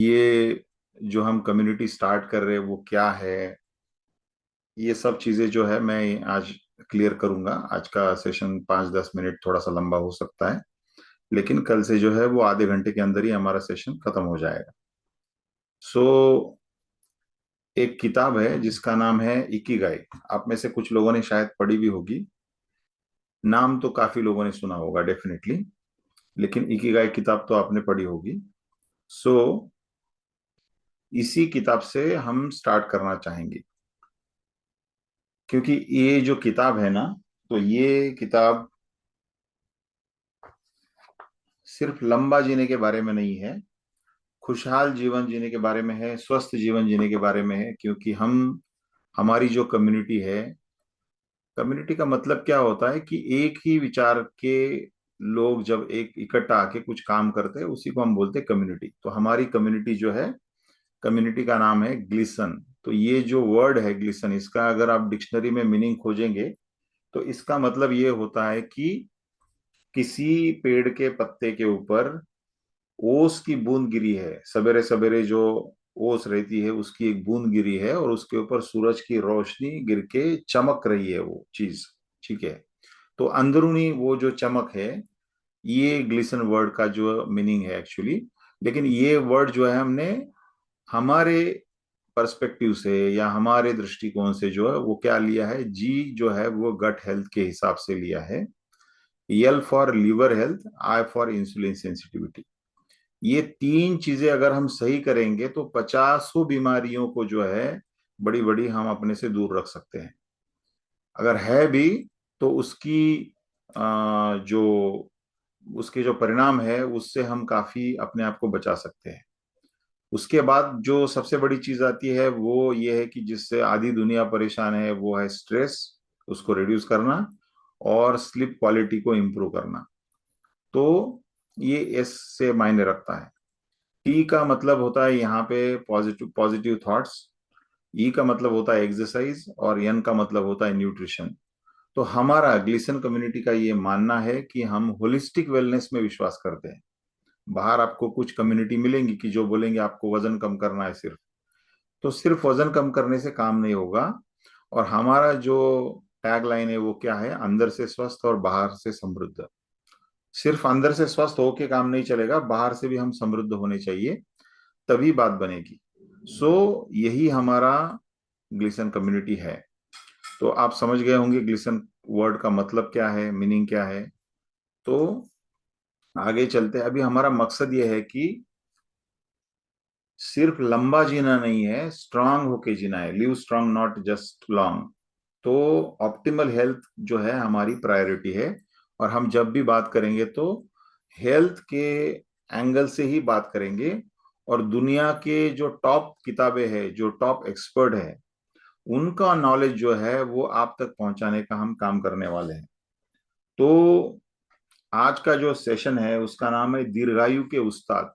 ये जो हम कम्युनिटी स्टार्ट कर रहे हैं वो क्या है, ये सब चीजें जो है मैं आज क्लियर करूंगा। आज का सेशन 5-10 मिनट थोड़ा सा लंबा हो सकता है, लेकिन कल से जो है वो आधे घंटे के अंदर ही हमारा सेशन खत्म हो जाएगा। सो एक किताब है जिसका नाम है इकिगाई। आप में से कुछ लोगों ने शायद पढ़ी भी होगी, नाम तो काफी लोगों ने सुना होगा डेफिनेटली, लेकिन इकिगाई किताब तो आपने पढ़ी होगी। सो इसी किताब से हम स्टार्ट करना चाहेंगे, क्योंकि ये जो किताब है ना, तो ये किताब सिर्फ लंबा जीने के बारे में नहीं है, खुशहाल जीवन जीने के बारे में है, स्वस्थ जीवन जीने के बारे में है। क्योंकि हमारी जो कम्युनिटी है, कम्युनिटी का मतलब क्या होता है कि एक ही विचार के लोग जब एक इकट्ठा आके कुछ काम करते हैं, उसी को हम बोलते हैं कम्युनिटी। तो हमारी कम्युनिटी जो है, कम्युनिटी का नाम है ग्लिसन। तो ये जो वर्ड है ग्लिसन, इसका अगर आप डिक्शनरी में मीनिंग खोजेंगे तो इसका मतलब ये होता है कि किसी पेड़ के पत्ते के ऊपर ओस की बूंद गिरी है, सवेरे सवेरे जो ओस रहती है उसकी एक बूंद गिरी है, और उसके ऊपर सूरज की रोशनी गिर के चमक रही है वो चीज। ठीक है, तो अंदरूनी वो जो चमक है, ये ग्लिसन वर्ड का जो मीनिंग है एक्चुअली। लेकिन ये वर्ड जो है हमने हमारे पर्सपेक्टिव से या हमारे दृष्टिकोण से जो है वो क्या लिया है, जी जो है वो गट हेल्थ के हिसाब से लिया है। L for liver health, I for insulin sensitivity. ये तीन चीजें अगर हम सही करेंगे तो पचासों बीमारियों को जो है बड़ी बड़ी हम अपने से दूर रख सकते हैं। अगर है भी तो जो उसके जो परिणाम है उससे हम काफी अपने आप को बचा सकते हैं। उसके बाद जो सबसे बड़ी चीज आती है वो ये है कि जिससे आधी दुनिया परेशान है, वो है स्ट्रेस, उसको रिड्यूस करना और स्लीप क्वालिटी को इम्प्रूव करना। तो ये एस से मायने रखता है। टी का मतलब होता है यहाँ पे पॉजिटिव पॉजिटिव थॉट्स, ई का मतलब होता है एक्सरसाइज, और एन का मतलब होता है न्यूट्रिशन। तो हमारा ग्लिसन कम्युनिटी का ये मानना है कि हम होलिस्टिक वेलनेस में विश्वास करते हैं। बाहर आपको कुछ कम्युनिटी मिलेंगी कि जो बोलेंगे आपको वजन कम करना है सिर्फ, तो सिर्फ वजन कम करने से काम नहीं होगा। और हमारा जो टैग लाइन है वो क्या है, अंदर से स्वस्थ और बाहर से समृद्ध। सिर्फ अंदर से स्वस्थ होके काम नहीं चलेगा, बाहर से भी हम समृद्ध होने चाहिए, तभी बात बनेगी। यही हमारा ग्लिसन कम्युनिटी है। तो आप समझ गए होंगे ग्लिसन वर्ड का मतलब क्या है, मीनिंग क्या है। तो आगे चलते हैं। अभी हमारा मकसद ये है कि सिर्फ लंबा जीना नहीं है, स्ट्रांग होके जीना है। Live strong not just long. तो ऑप्टिमल हेल्थ जो है हमारी प्रायोरिटी है। और हम जब भी बात करेंगे तो हेल्थ के एंगल से ही बात करेंगे। और दुनिया के जो टॉप किताबें हैं, जो टॉप एक्सपर्ट है, उनका नॉलेज जो है वो आप तक पहुंचाने का हम काम करने वाले हैं। तो आज का जो सेशन है उसका नाम है दीर्घायु के उस्ताद।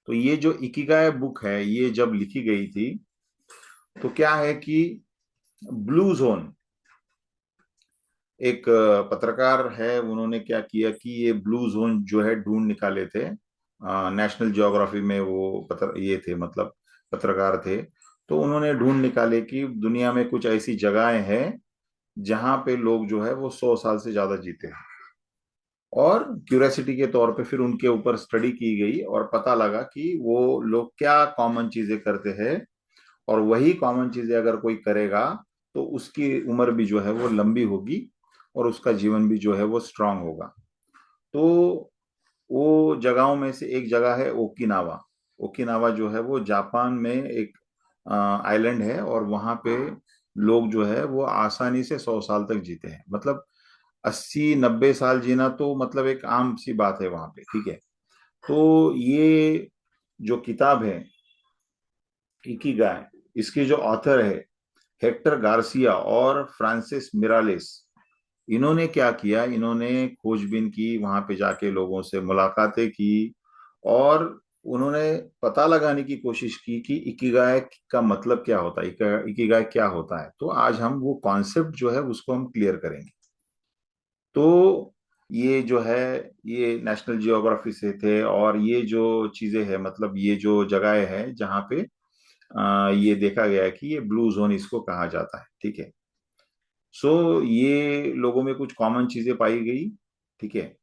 तो ये जो इकिगाय बुक है, ये जब लिखी गई थी, तो क्या है कि ब्लू जोन, एक पत्रकार है, उन्होंने क्या किया कि ये ब्लू जोन जो है ढूंढ निकाले थे। नेशनल ज्योग्राफी में वो ये थे, मतलब पत्रकार थे। तो उन्होंने ढूंढ निकाले कि दुनिया में कुछ ऐसी जगहें हैं जहां पे लोग जो है वो 100 साल से ज्यादा जीते हैं। और क्यूरियोसिटी के तौर पे फिर उनके ऊपर स्टडी की गई और पता लगा कि वो लोग क्या कॉमन चीजें करते हैं, और वही कॉमन चीजें अगर कोई करेगा तो उसकी उम्र भी जो है वो लंबी होगी, और उसका जीवन भी जो है वो स्ट्रांग होगा। तो वो जगहों में से एक जगह है ओकिनावा। ओकिनावा जो है वो जापान में एक आइलैंड है, और वहां पे लोग जो है वो आसानी से 100 साल तक जीते हैं। मतलब 80-90 साल जीना तो मतलब एक आम सी बात है वहां पे। ठीक है, तो ये जो किताब है इकिगाय, इसके जो ऑथर है हेक्टर गार्सिया और फ्रांसिस मिरालेस, इन्होंने क्या किया, इन्होंने खोजबीन की, वहां पे जाके लोगों से मुलाकातें की, और उन्होंने पता लगाने की कोशिश की कि इकिगाय का मतलब क्या होता है, इकिगाय क्या होता है। तो आज हम वो कॉन्सेप्ट जो है उसको हम क्लियर करेंगे। तो ये जो है ये नेशनल जियोग्राफी से थे, और ये जो चीजें हैं, मतलब ये जो जगह है जहाँ पे ये देखा गया है कि ये ब्लू जोन इसको कहा जाता है। ठीक है। सो ये लोगों में कुछ कॉमन चीजें पाई गई। ठीक है।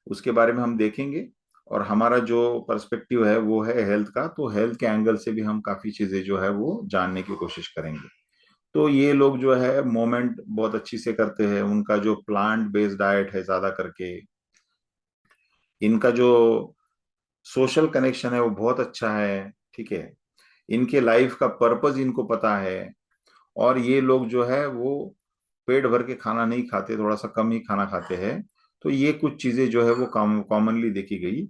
उसके बारे में हम देखेंगे। और हमारा जो पर्सपेक्टिव है वो है हेल्थ का, तो हेल्थ के एंगल से भी हम काफी चीजें जो है वो जानने की कोशिश करेंगे। तो ये लोग जो है मोमेंट बहुत अच्छी से करते हैं, उनका जो प्लांट बेस्ड डाइट है ज्यादा करके, इनका जो सोशल कनेक्शन है वो बहुत अच्छा है। ठीक है। इनके लाइफ का पर्पस इनको पता है। और ये लोग जो है वो पेट भर के खाना नहीं खाते, थोड़ा सा कम ही खाना खाते हैं। तो ये कुछ चीजें जो है वो कॉमनली देखी गई।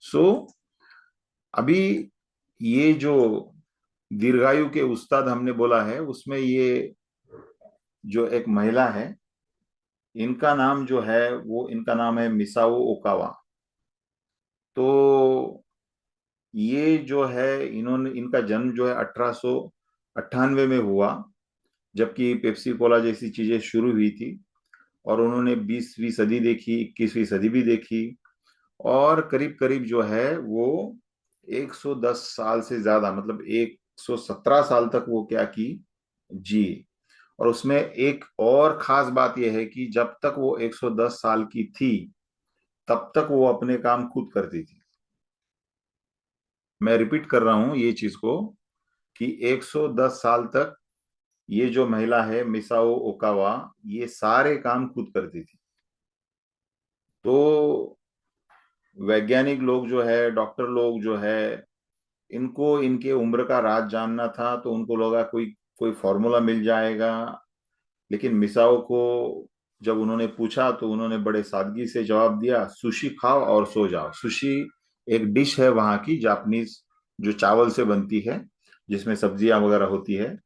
सो अभी ये जो दीर्घायु के उस्ताद हमने बोला है, उसमें ये जो एक महिला है, इनका नाम जो है वो इनका नाम है मिसाओ ओकावा। तो ये जो है इन्होंने इनका जन्म जो है 1898 में हुआ, जबकि पेप्सी कोला जैसी चीजें शुरू हुई थी। और उन्होंने 20वीं सदी देखी, 21वीं सदी भी देखी। और करीब करीब जो है वो 110 साल से ज्यादा, मतलब 117 साल तक वो क्या की, जी। और उसमें एक और खास बात यह है कि जब तक वो 110 साल की थी, तब तक वो अपने काम खुद करती थी। मैं रिपीट कर रहा हूं ये चीज को, कि 110 साल तक ये जो महिला है मिसाओ ओकावा, ये सारे काम खुद करती थी। तो वैज्ञानिक लोग जो है, डॉक्टर लोग जो है, इनको इनके उम्र का राज जानना था, तो उनको लगा कोई कोई फॉर्मूला मिल जाएगा। लेकिन मिसाओ को जब उन्होंने पूछा तो उन्होंने बड़े सादगी से जवाब दिया, सुशी खाओ और सो जाओ। सुशी एक डिश है वहाँ की, जापानीज, जो चावल से बनती है, जिसमें सब्जियां वगैरह होती है।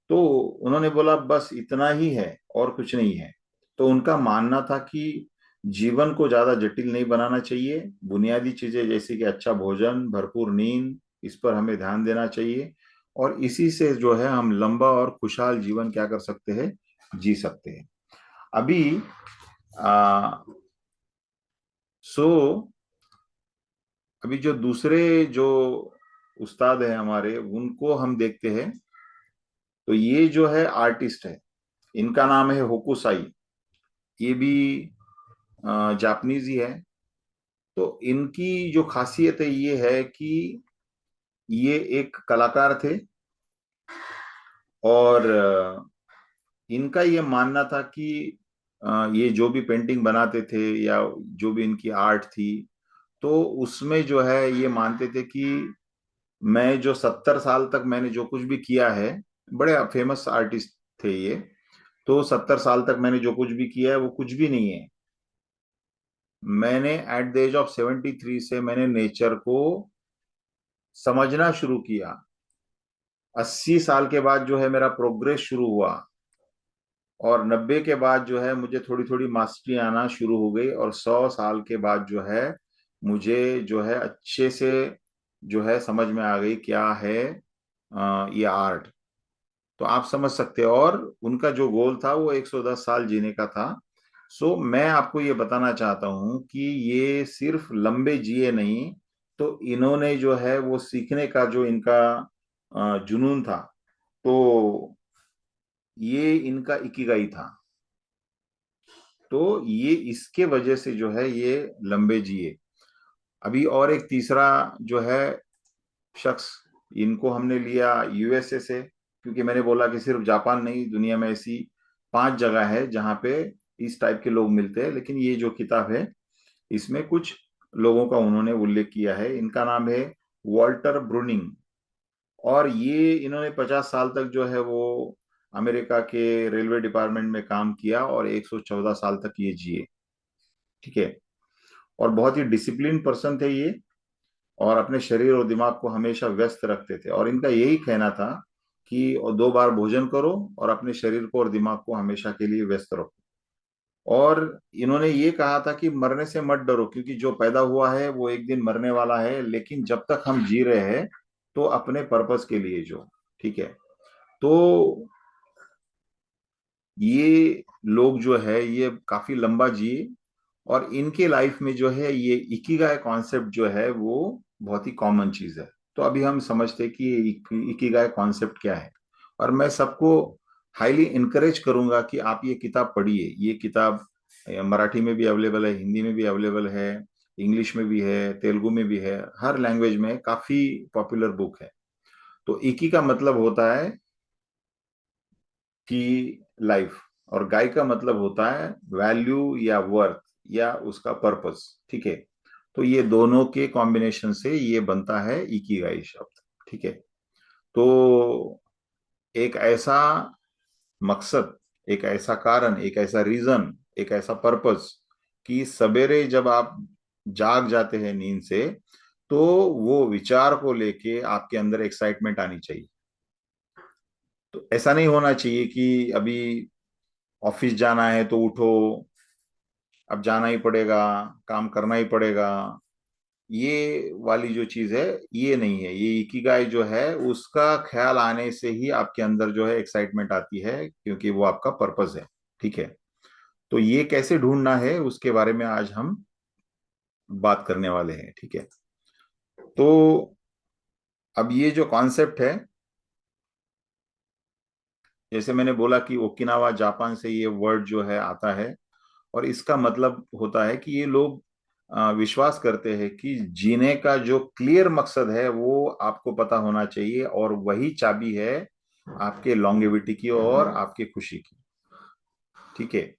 तो उन्होंने बोला बस इतना ही है और कुछ नहीं है। तो उनका मानना था कि जीवन को ज्यादा जटिल नहीं बनाना चाहिए, बुनियादी चीजें जैसे कि अच्छा भोजन, भरपूर नींद, इस पर हमें ध्यान देना चाहिए। और इसी से जो है हम लंबा और खुशहाल जीवन क्या कर सकते हैं, जी सकते हैं। अभी आ, सो अभी जो दूसरे जो उस्ताद हैं हमारे, उनको हम देखते हैं। तो ये जो है आर्टिस्ट है, इनका नाम है होकुसाई। ये भी जापानीज ही है। तो इनकी जो खासियत है ये है कि ये एक कलाकार थे। और इनका ये मानना था कि ये जो भी पेंटिंग बनाते थे या जो भी इनकी आर्ट थी, तो उसमें जो है ये मानते थे कि मैं जो 70 साल तक मैंने जो कुछ भी किया है, बड़े फेमस आर्टिस्ट थे ये, तो 70 साल तक मैंने जो कुछ भी किया है वो कुछ भी नहीं है। मैंने एट द एज ऑफ 73 से मैंने नेचर को समझना शुरू किया। 80 साल के बाद जो है मेरा प्रोग्रेस शुरू हुआ। और 90 के बाद जो है मुझे थोड़ी थोड़ी मास्टरी आना शुरू हो गई। और 100 साल के बाद जो है मुझे जो है अच्छे से जो है समझ में आ गई क्या है ये आर्ट। तो आप समझ सकते हैं। और उनका जो गोल था वो 110 साल जीने का था। सो मैं आपको ये बताना चाहता हूं कि ये सिर्फ लंबे जिए नहीं, तो इन्होंने जो है वो सीखने का जो इनका जुनून था, तो ये इनका इकिगाई था। तो ये इसके वजह से जो है ये लंबे जिए। अभी और एक तीसरा जो है शख्स, इनको हमने लिया यूएसए से, क्योंकि मैंने बोला कि सिर्फ जापान नहीं, दुनिया में ऐसी 5 जगह है जहाँ पे इस टाइप के लोग मिलते हैं। लेकिन ये जो किताब है इसमें कुछ लोगों का उन्होंने उल्लेख किया है। इनका नाम है वॉल्टर ब्रूनिंग। और ये इन्होंने 50 साल तक जो है वो अमेरिका के रेलवे डिपार्टमेंट में काम किया, और 114 साल तक ये जिए। ठीक है। और बहुत ही डिसिप्लिन पर्सन थे ये, और अपने शरीर और दिमाग को हमेशा व्यस्त रखते थे। और इनका यही कहना था कि 2 बार भोजन करो और अपने शरीर को और दिमाग को हमेशा के लिए व्यस्त रखो। और इन्होंने ये कहा था कि मरने से मत डरो, क्योंकि जो पैदा हुआ है वो एक दिन मरने वाला है, लेकिन जब तक हम जी रहे हैं तो अपने पर्पस के लिए जो, ठीक है। तो ये लोग जो है ये काफी लंबा जिए। और इनके लाइफ में जो है ये इकिगाई कॉन्सेप्ट जो है वो बहुत ही कॉमन चीज है। तो अभी हम समझते हैं कि ये इकिगाई कॉन्सेप्ट क्या है। और मैं सबको हाईली इनकरेज करूंगा कि आप ये किताब पढ़िए। ये किताब मराठी में भी अवेलेबल है, हिंदी में भी अवेलेबल है, इंग्लिश में भी है, तेलुगु में भी है, हर लैंग्वेज में काफी पॉपुलर बुक है। तो इकी का मतलब होता है कि लाइफ, और गाय का मतलब होता है वैल्यू या वर्थ या उसका पर्पस। ठीक है। तो ये दोनों के कॉम्बिनेशन से ये बनता है इकिगाई शब्द। ठीक है। तो एक ऐसा मकसद, एक ऐसा कारण, एक ऐसा रीजन, एक ऐसा पर्पस कि सवेरे जब आप जाग जाते हैं नींद से, तो वो विचार को लेके आपके अंदर एक्साइटमेंट आनी चाहिए। तो ऐसा नहीं होना चाहिए कि अभी ऑफिस जाना है तो उठो, अब जाना ही पड़ेगा, काम करना ही पड़ेगा। ये वाली जो चीज है ये नहीं है। ये इकिगाई जो है उसका ख्याल आने से ही आपके अंदर जो है एक्साइटमेंट आती है, क्योंकि वो आपका पर्पस है। ठीक है। तो ये कैसे ढूंढना है उसके बारे में आज हम बात करने वाले हैं। ठीक है। तो अब ये जो कॉन्सेप्ट है, जैसे मैंने बोला कि ओकिनावा जापान से ये वर्ड जो है आता है, और इसका मतलब होता है कि ये लोग विश्वास करते हैं कि जीने का जो क्लियर मकसद है वो आपको पता होना चाहिए, और वही चाबी है आपके लॉन्गेविटी की और आपकी खुशी की। ठीक है।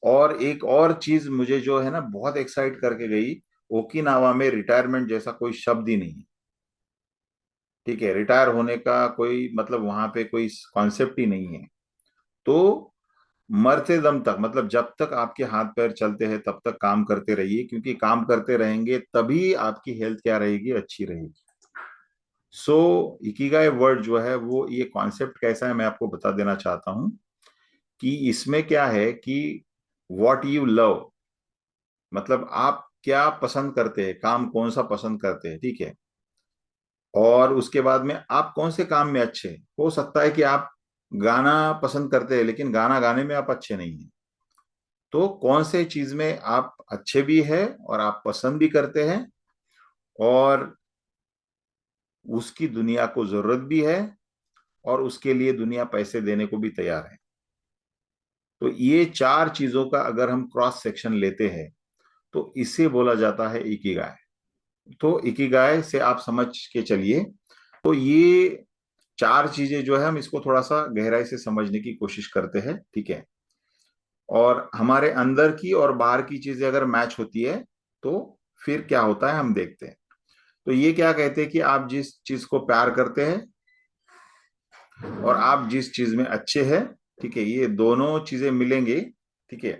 और एक और चीज मुझे जो है ना बहुत एक्साइट करके गई, ओकिनावा में रिटायरमेंट जैसा कोई शब्द ही नहीं है। ठीक है। रिटायर होने का कोई मतलब वहां पे कोई कॉन्सेप्ट ही नहीं है। तो मरते दम तक, मतलब जब तक आपके हाथ पैर चलते हैं तब तक काम करते रहिए, क्योंकि काम करते रहेंगे तभी आपकी हेल्थ क्या रहेगी, अच्छी रहेगी। सो इकिगाई वर्ड जो है वो ये कॉन्सेप्ट कैसा है मैं आपको बता देना चाहता हूं कि इसमें क्या है कि व्हाट यू लव, मतलब आप क्या पसंद करते हैं, काम कौन सा पसंद करते हैं। ठीक है। और उसके बाद में आप कौन से काम में अच्छे हैं। हो सकता है कि आप गाना पसंद करते हैं लेकिन गाना गाने में आप अच्छे नहीं हैं। तो कौन से चीज में आप अच्छे भी है और आप पसंद भी करते हैं, और उसकी दुनिया को जरूरत भी है, और उसके लिए दुनिया पैसे देने को भी तैयार है। तो ये चार चीजों का अगर हम क्रॉस सेक्शन लेते हैं तो इसे बोला जाता है इकिगाई। तो इकिगाई से आप समझ के चलिए। तो ये चार चीजें जो है हम इसको थोड़ा सा गहराई से समझने की कोशिश करते हैं। ठीक है। और हमारे अंदर की और बाहर की चीजें अगर मैच होती है तो फिर क्या होता है हम देखते हैं। तो ये क्या कहते हैं कि आप जिस चीज को प्यार करते हैं और आप जिस चीज में अच्छे हैं, ठीक है, ये दोनों चीजें मिलेंगी। ठीक है।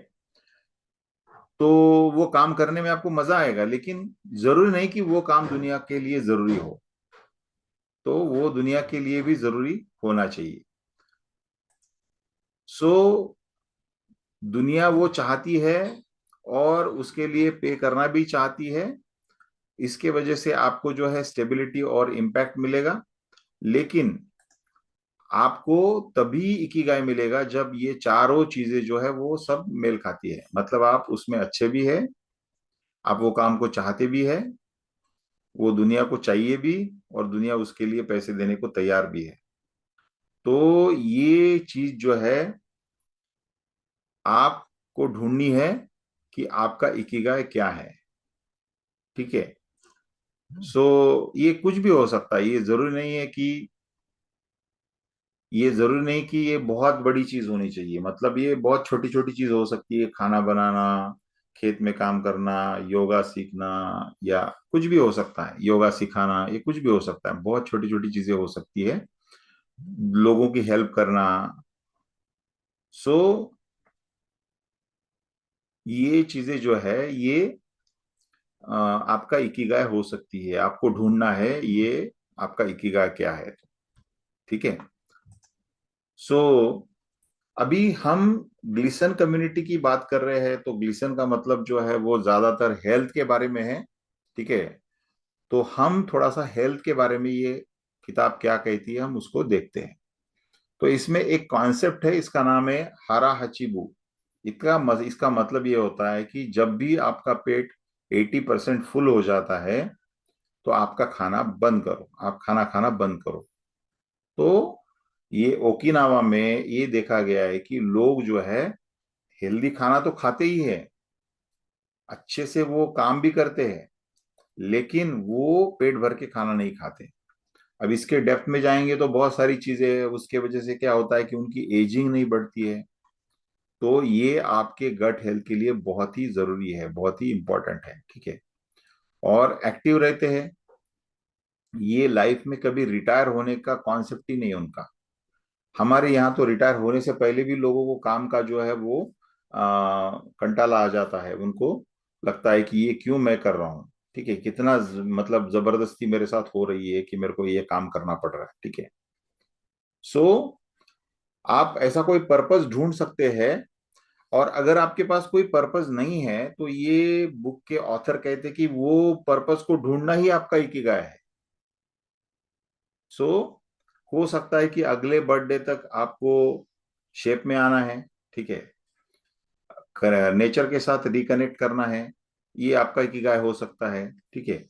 तो वो काम करने में आपको मजा आएगा, लेकिन जरूरी नहीं कि वो काम दुनिया के लिए जरूरी हो। तो वो दुनिया के लिए भी जरूरी होना चाहिए। सो दुनिया वो चाहती है और उसके लिए पे करना भी चाहती है। इसके वजह से आपको जो है स्टेबिलिटी और इम्पैक्ट मिलेगा। लेकिन आपको तभी इकिगाई मिलेगा जब ये चारों चीजें जो है वो सब मेल खाती है। मतलब आप उसमें अच्छे भी है, आप वो काम को चाहते भी है, वो दुनिया को चाहिए भी, और दुनिया उसके लिए पैसे देने को तैयार भी है। तो ये चीज जो है आपको ढूंढनी है कि आपका इकिगाई क्या है। ठीक है। सो ये कुछ भी हो सकता है। ये जरूरी नहीं कि ये बहुत बड़ी चीज होनी चाहिए। मतलब ये बहुत छोटी छोटी चीज हो सकती है, खाना बनाना, खेत में काम करना, योगा सीखना, या कुछ भी हो सकता है, योगा सिखाना, ये कुछ भी हो सकता है। बहुत छोटी छोटी चीजें हो सकती है, लोगों की हेल्प करना। सो ये चीजें जो है ये आपका इकिगाई हो सकती है। आपको ढूंढना है ये आपका इकिगाई क्या है। ठीक है। सो अभी हम ग्लिसन कम्युनिटी की बात कर रहे हैं, तो ग्लिसन का मतलब जो है वो ज्यादातर हेल्थ के बारे में है। ठीक है। तो हम थोड़ा सा हेल्थ के बारे में ये किताब क्या कहती है हम उसको देखते हैं। तो इसमें एक कॉन्सेप्ट है, इसका नाम है हारा हचिबू। इसका मतलब ये होता है कि जब भी आपका पेट 80% फुल हो जाता है तो आपका खाना बंद करो, आप खाना खाना बंद करो। तो ये ओकिनावा में ये देखा गया है कि लोग जो है हेल्दी खाना तो खाते ही है, अच्छे से वो काम भी करते हैं, लेकिन वो पेट भर के खाना नहीं खाते। अब इसके डेप्थ में जाएंगे तो बहुत सारी चीजें हैं, उसके वजह से क्या होता है कि उनकी एजिंग नहीं बढ़ती है। तो ये आपके गट हेल्थ के लिए बहुत ही जरूरी है, बहुत ही इंपॉर्टेंट है, ठीक है। और एक्टिव रहते हैं, ये लाइफ में कभी रिटायर होने का कॉन्सेप्ट ही नहीं है उनका। हमारे यहाँ तो रिटायर होने से पहले भी लोगों को काम का जो है वो कंटाला आ जाता है, उनको लगता है कि ये क्यों मैं कर रहा हूँ, ठीक है, कितना मतलब जबरदस्ती मेरे साथ हो रही है कि मेरे को ये काम करना पड़ रहा है, ठीक है। सो आप ऐसा कोई पर्पस ढूंढ सकते हैं। और अगर आपके पास कोई पर्पस नहीं है तो ये बुक के ऑथर कहते हैं कि वो पर्पस को ढूंढना ही आपका इकिगाई है। सो हो सकता है कि अगले बर्थडे तक आपको शेप में आना है, ठीक है, नेचर के साथ रिकनेक्ट करना है, ये आपका इकिगाई हो सकता है, ठीक है।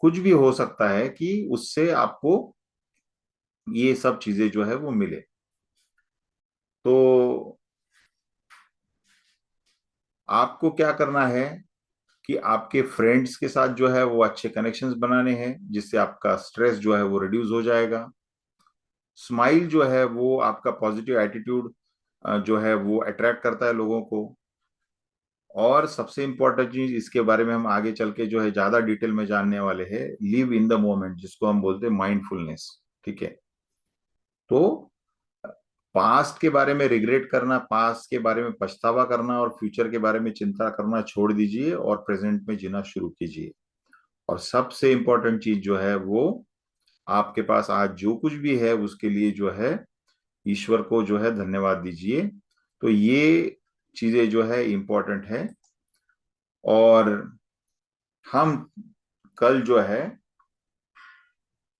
कुछ भी हो सकता है कि उससे आपको ये सब चीजें जो है वो मिले। तो आपको क्या करना है कि आपके फ्रेंड्स के साथ जो है वो अच्छे कनेक्शंस बनाने हैं, जिससे आपका स्ट्रेस जो है वो रिड्यूस हो जाएगा। स्माइल जो है वो आपका पॉजिटिव एटीट्यूड जो है वो अट्रैक्ट करता है लोगों को। और सबसे इंपॉर्टेंट चीज इसके बारे में हम आगे चल के जो है ज्यादा डिटेल में जानने वाले हैं, लिव इन द मोमेंट, जिसको हम बोलते हैं माइंडफुलनेस, ठीक है। तो पास्ट के बारे में रिग्रेट करना, पास्ट के बारे में पछतावा करना और फ्यूचर के बारे में चिंता करना छोड़ दीजिए और प्रेजेंट में जीना शुरू कीजिए। और सबसे इंपॉर्टेंट चीज जो है वो, आपके पास आज जो कुछ भी है उसके लिए जो है ईश्वर को जो है धन्यवाद दीजिए। तो ये चीजें जो है इंपॉर्टेंट है। और हम कल जो है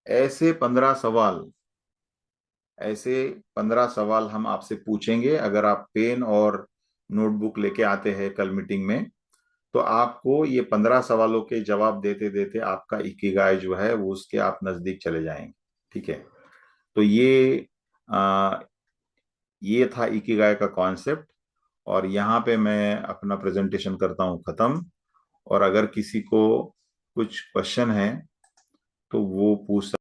ऐसे 15 सवाल, ऐसे 15 सवाल हम आपसे पूछेंगे। अगर आप पेन और नोटबुक लेके आते हैं कल मीटिंग में, तो आपको ये 15 सवालों के जवाब देते देते आपका इकिगाई जो है वो उसके आप नजदीक चले जाएंगे, ठीक है। तो आ, ये था इकिगाई का कॉन्सेप्ट। और यहाँ पे मैं अपना प्रेजेंटेशन करता हूँ खत्म। और अगर किसी को कुछ क्वेश्चन है तो वो पूछ